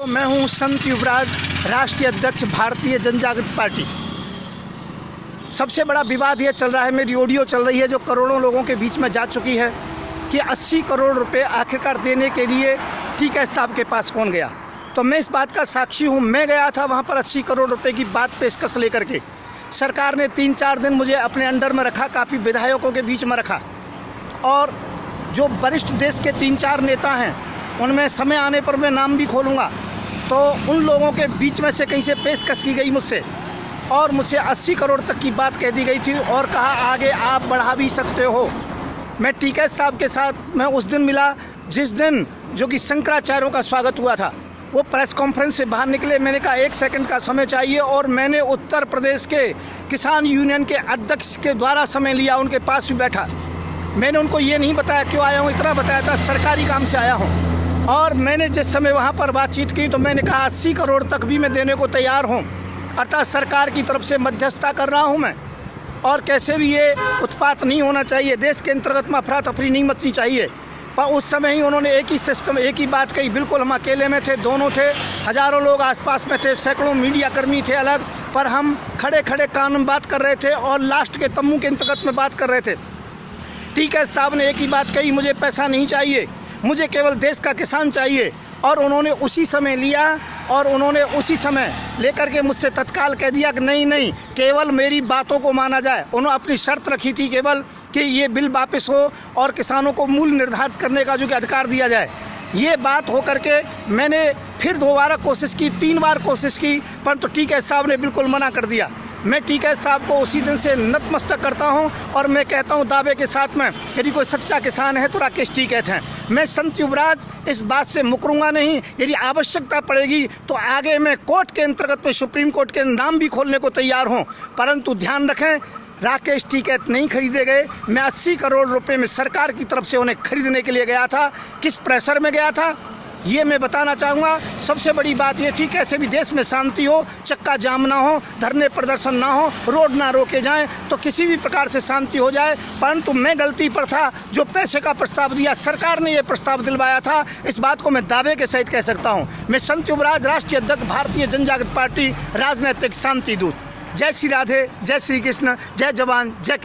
मैं हूं संत युवराज, राष्ट्रीय अध्यक्ष भारतीय जनजागृति पार्टी। सबसे बड़ा विवाद ये चल रहा है, मेरी ऑडियो चल रही है जो करोड़ों लोगों के बीच में जा चुकी है कि 80 करोड़ रुपए आखिरकार देने के लिए टीकैत साहब के पास कौन गया। तो मैं इस बात का साक्षी हूँ, मैं गया था वहाँ पर 80 करोड़ रुपए की बात पेशकश लेकर के। सरकार ने 3-4 दिन मुझे अपने अंडर में रखा, काफ़ी विधायकों के बीच में रखा, और जो वरिष्ठ देश के 3-4 नेता हैं उनमें समय आने पर मैं नाम भी खोलूँगा। तो उन लोगों के बीच में से कहीं से पेशकश की गई मुझसे, और मुझसे 80 करोड़ तक की बात कह दी गई थी और कहा आगे आप बढ़ा भी सकते हो। मैं टीकैत साहब के साथ मैं उस दिन मिला जिस दिन जो कि शंकराचार्यों का स्वागत हुआ था। वो प्रेस कॉन्फ्रेंस से बाहर निकले, मैंने कहा 1 सेकंड का समय चाहिए, और मैंने उत्तर प्रदेश के किसान यूनियन के अध्यक्ष के द्वारा समय लिया, उनके पास भी बैठा। मैंने उनको ये नहीं बताया क्यों आया हूँ, इतना बताया था सरकारी काम से आया हूँ। और मैंने जिस समय वहाँ पर बातचीत की तो मैंने कहा 80 करोड़ तक भी मैं देने को तैयार हूँ, अर्थात सरकार की तरफ से मध्यस्थता कर रहा हूँ मैं। और कैसे भी ये उत्पात नहीं होना चाहिए, देश के अंतर्गत में अफरा तफरी नहीं मचनी चाहिए। पर उस समय ही उन्होंने एक ही सिस्टम, एक ही बात कही। बिल्कुल हम अकेले में थे, दोनों थे, हज़ारों लोग आसपास में थे, सैकड़ों मीडिया कर्मी थे अलग, पर हम खड़े खड़े कान में बात कर रहे थे और लास्ट के तम्बू के अंतर्गत में बात कर रहे थे। टीकैत साहब ने एक ही बात कही, मुझे पैसा नहीं चाहिए, मुझे केवल देश का किसान चाहिए। और उन्होंने उसी समय लिया और उन्होंने उसी समय लेकर के मुझसे तत्काल कह दिया कि नहीं, केवल मेरी बातों को माना जाए। उन्होंने अपनी शर्त रखी थी केवल कि ये बिल वापस हो और किसानों को मूल्य निर्धारित करने का जो कि अधिकार दिया जाए। ये बात हो करके मैंने फिर दोबारा कोशिश की, 3 बार कोशिश की, परंतु टीकैत साहब ने बिल्कुल मना कर दिया। मैं टीकैत साहब को उसी दिन से नतमस्तक करता हूं और मैं कहता हूं दावे के साथ में, यदि कोई सच्चा किसान है तो राकेश टीकैत हैं। मैं संत युवराज इस बात से मुकरूंगा नहीं। यदि आवश्यकता पड़ेगी तो आगे मैं कोर्ट के अंतर्गत में सुप्रीम कोर्ट के नाम भी खोलने को तैयार हूं, परंतु ध्यान रखें राकेश टीकैत नहीं खरीदे गए। मैं 80 करोड़ रुपए में सरकार की तरफ से उन्हें खरीदने के लिए गया था। किस प्रेशर में गया था ये मैं बताना चाहूँगा। सबसे बड़ी बात ये थी कैसे भी देश में शांति हो, चक्का जाम ना हो, धरने प्रदर्शन ना हो, रोड ना रोके जाएं, तो किसी भी प्रकार से शांति हो जाए। परंतु मैं गलती पर था जो पैसे का प्रस्ताव दिया, सरकार ने ये प्रस्ताव दिलवाया था, इस बात को मैं दावे के सहित कह सकता हूँ। मैं संत युवराज, राष्ट्रीय अध्यक्ष भारतीय जनजागृति पार्टी, राजनीतिक शांति दूत। जय श्री राधे, जय श्री कृष्ण, जय जवान, जय